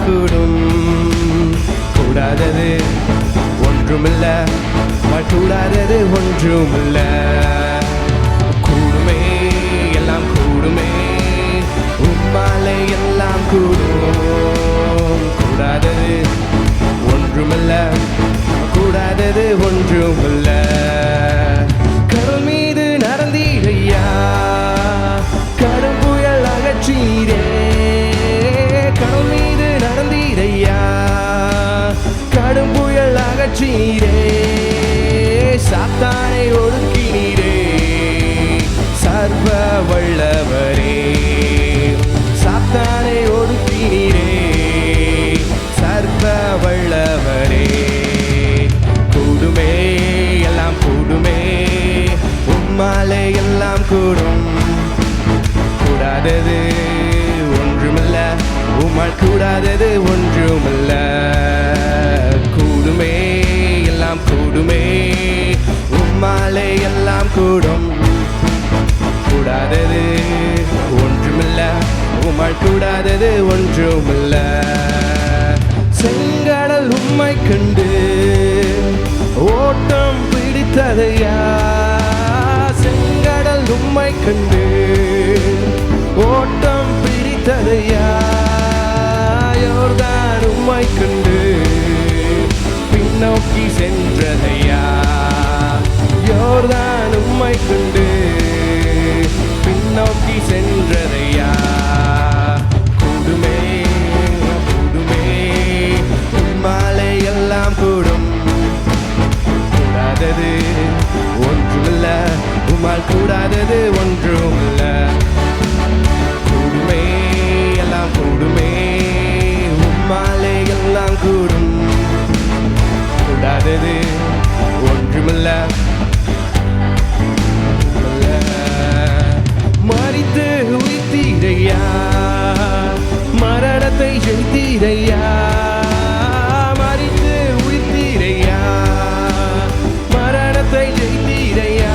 கூடும். கூடாதது ஒன்றுமில்ல, கூடாதது ஒன்றுமில்ல. கூடுமே எல்லாம் கூடுமே, உம்மாலே எல்லாம் கூடும். கூடாதது ஒன்றுமில்ல, கூடாதது ஒன்றுமில்ல. கடல் மீது நடந்தீரையா, கடும் புயல் அகற்றீரே. கடல் மீது நடந்தீரையா, கடும் புயல் அகற்றீரே. சாத்தானை ஒடுக்கினீரே, சர்வ வல்லவரே. சாத்தானை ஒடுக்கினீரே, சர்வ வல்லவரே. கூடுமே எல்லாம் கூடுமே, உம்மாலே எல்லாம் கூடும். கூடாதது ஒன்றுமில்ல, உம்மால் கூடாதது ஒன்றுமில்ல. கூடுமே எல்லாம் கூடுமே, உம்மாலே எல்லாம் கூடும். கூடாதது ஒன்றுமில்ல, உம்மால் கூடாதது ஒன்றுமில்ல. செங்கடல் உம்மை கண்டு ஓட்டம் பிடித்ததையா. செங்கடல் உம்மை கண்டு ஓட்டம் பிடித்ததையா. யோர்தான் உம்மை கண்டு பின்னோக்கி சென்றதையா. யோர்தான் உம்மை கண்டு பின்னோக்கி சென்றதையா. கூடுமே கூடுமே, உம்மாலே எல்லாம் கூடும். கூடாதது ஒன்றுமில்ல, உம்மால் கூடாதது ஒன்றுமில்ல. கூடுமே எல்லாம் கூடுமே, உம்மாலே எல்லாம் கூடும். கூடாதது ஒன்றுமில்ல. மரித்து உயிர்த்தீரையா, மரணத்தை ஜெயித்தீரையா. மரித்து உயிர்த்தீரையா, மரணத்தை ஜெயித்தீரையா.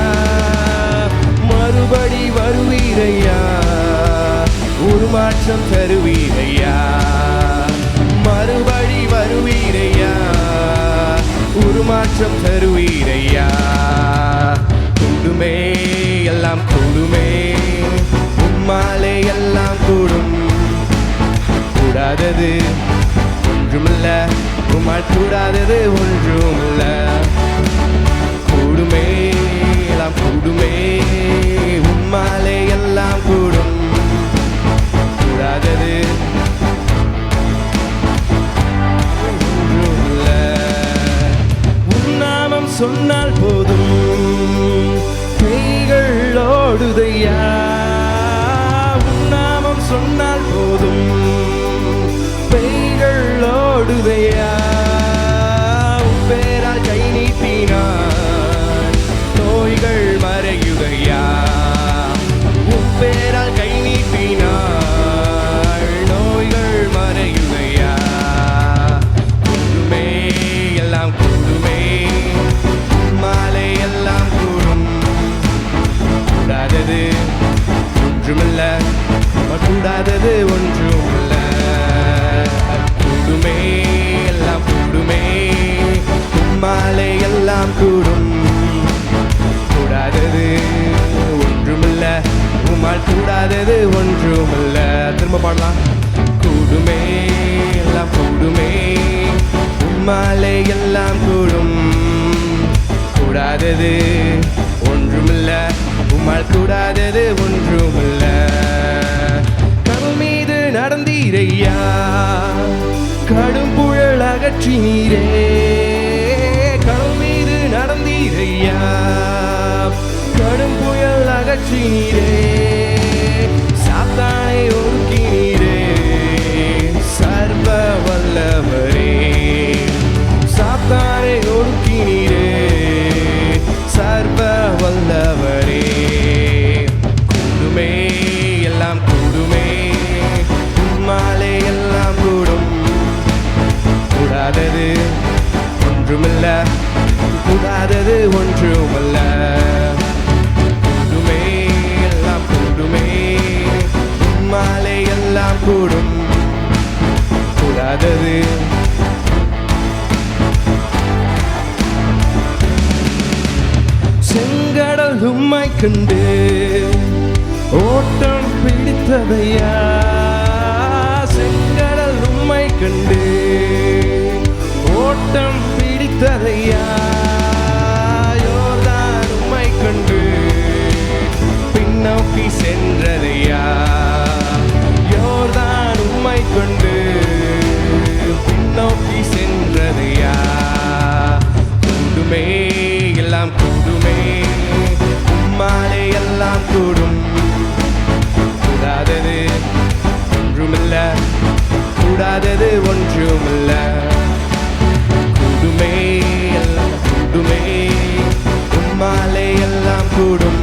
மறுபடி வருவீரையா, உருமாற்றம் தருவீரையா. மறுபடி வருவீரையா, உருமாற்றம் தருவீரையா. கூடுமே எல்லாம் கூடுமே, உம்மாலே எல்லாம் கூடும். கூடாதது ஒன்றுமில்ல, உம்மால் கூடாதது ஒன்றுமில்ல. கூடுமே எல்லாம் கூடுமே, உம்மாலே எல்லாம் கூடும். கூடாதது ஒன்றுமில்ல. உன்னாமம் சொன்னால் போதும், பேய்கள் ஓடுதையா. உன்னாமம் சொன்னால் போதும், பேய்கள் ஓடுதையா. உப்பேரால் கை நீட்டினான், நோய்கள் மறையுதையா. உப்பேரால் கை நீட்டினான், நோய்கள் மறையுதையா. கூடுமே எல்லாம் கூடுமே, மாலை எல்லாம் கூடும். கூடாதது ஒன்றுமில்ல, கூடாதது ஒன்றுமில்ல. கூடுமே எல்லாம் கூடுமே, உம்மாலே எல்லாம் கூடும். கூடாதது ஒன்றுமில்ல, உம்மால் கூடாதது ஒன்றுமில்ல. திரும்ப பாடலாம். கூடுமே எல்லாம் கூடுமே, உம்மாலே எல்லாம் கூடும். கூடாதது ஒன்றுமில்ல, உம்மால் கூடாதது ஒன்றுமில்ல. கடல் மீது நடந்தீரையா, கடும் புயல் அகற்றினீரே. கடல் மீது நடந்தீரையா, கடும் புயல் அகற்றினீரே. சாத்தானை ஒடுக்கினீரே, சர்வ வல்லவரே. சாத்தானை ஒடுக்கினீரே, சர்வ வல்லவரே. கூடுமே எல்லாம் கூடுமே, உம்மாலே எல்லாம் கூடும். கூடாதது ஒன்றுமில்ல, கூடாதது ஒன்றுமில்ல. கூடுமே எல்லாம் கூடுமே, உம்மாலே எல்லாம் கூடும். கூடாதது செங்கடல் உம்மை கண்டு ஓட்டம் பிடித்ததையா செங்கடல் உம்மை கண்டு ஓட்டம் பிடித்ததையா யோர்தான் உம்மை கண்டு பின்னோக்கி சென்றதையா யோர்தான் உம்மை கண்டு பின்னோக்கி சென்றதையா கூடுமே எல்லாம் கூடுமே உம்மாலே எல்லாம் கூடும் கூடாதது ஒன்றுமில்ல கூடாதது ஒன்றுமில்ல கூடுமே எல்லாம் கூடுமே உம்மாலே எல்லாம் கூடும்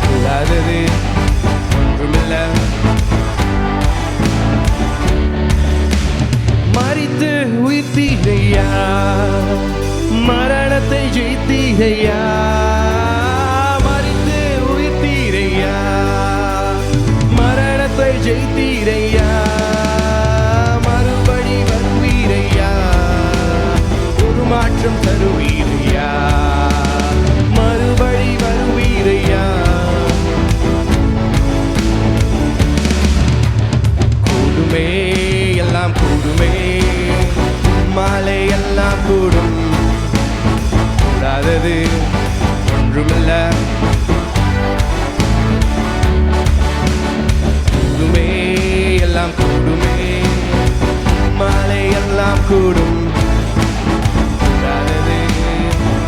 கூடாதது ஒன்றுமில்ல மரித்து உயிர்த்தீரையா மரணத்தை ஜெயித்தீரையா மரித்து உயிர்த்தீரையா மரணத்தை ஜெயித்தீரையா மறுபடி வருவீரையா ஒரு மாற்றம் தருவீரையா மறுபடி வருவீரையா கூடுமே எல்லாம் கூடுமே மாலை எல்லாம் கூடும் கூடாதது ஒன்றுமில்ல கூடுமே எல்லாம் கூடுமே மாலை எல்லாம் கூடும் கூடாதது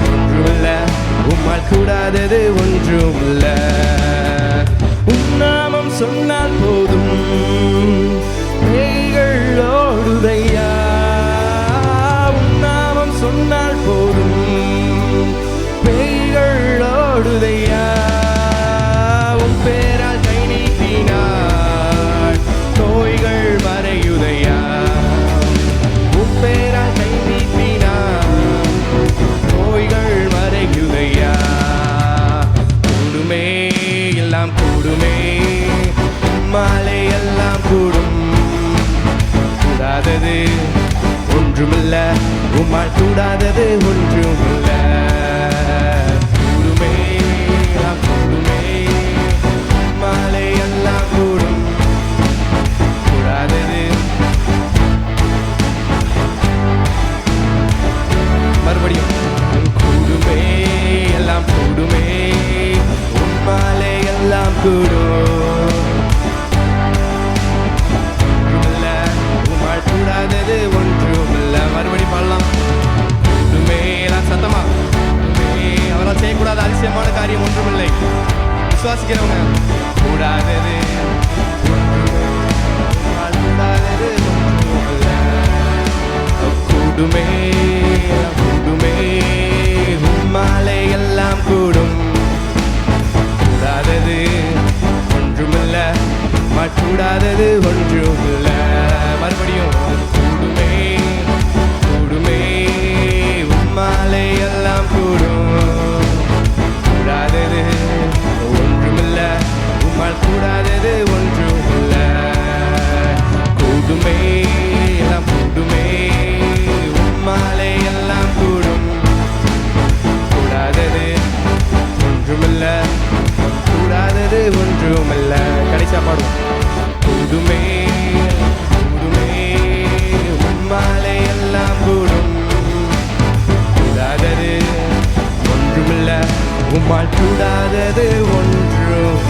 ஒன்றுமில்ல உம்மால் கூடாதது ஒன்றுமில்ல உன்னாமம் சொன்னால் போதும் பேய்கள் ஓடுதையா உன்னாமம் சொன்னால் போதும் பேய்கள் ஓடுதையா உன் பேரால் கை நீட்டினார் நோய்கள் மறையுதையா உன் பேரால் கை நீட்டினார் நோய்கள் மறையுதையா கூடுமே எல்லாம் கூடுமே மாலை எல்லாம் கூடும் கூடாதது ஒன்றுமில்ல உம்மால் கூடாதது ஒன்றுமில்ல கூடுமே எல்லாம் கூடுமே மாலை எல்லாம் கூடும் கூடாதது மறுபடியும் கூடுமே எல்லாம் கூடுமே உம்மாலே எல்லாம் கூடும் கூடாதது ஒன்றுமில்ல மறுபடி பாடலாம் கூடுமே எல்லாம் சத்தமா அவரால் செய்யக்கூடாத அதிசயமான காரியம் ஒன்றுமில்லை விசுவாசிக்கிறவங்க கூடாதது கூடாதது ஒன்றுமில்ல கூடுமே கூடுமே உம்மாலே எல்லாம் கூடும் கூடாதது ஒன்றுமில்ல கூடாதது ஒன்றுமில்ல மறுபடியும் கூடுமே கூடுமே உம்மாலே எல்லாம் கூடும் கூடாதது ஒன்றுமில்ல உம்மால் கூடாதது ஒன்றுமில்ல கூடுமே எல்லாம் கூடுமே உம்மாலே எல்லாம் கூடும் கூடாதது ஒன்றுமில்ல கூடாதது ஒன்றுமில்ல கடைசியா பாடுவோம் கூடுமே கூடுமே உம்மாலே எல்லாம் கூடும் கூடாதது ஒன்றுமில்ல உம்மால் கூடாதது ஒன்றும்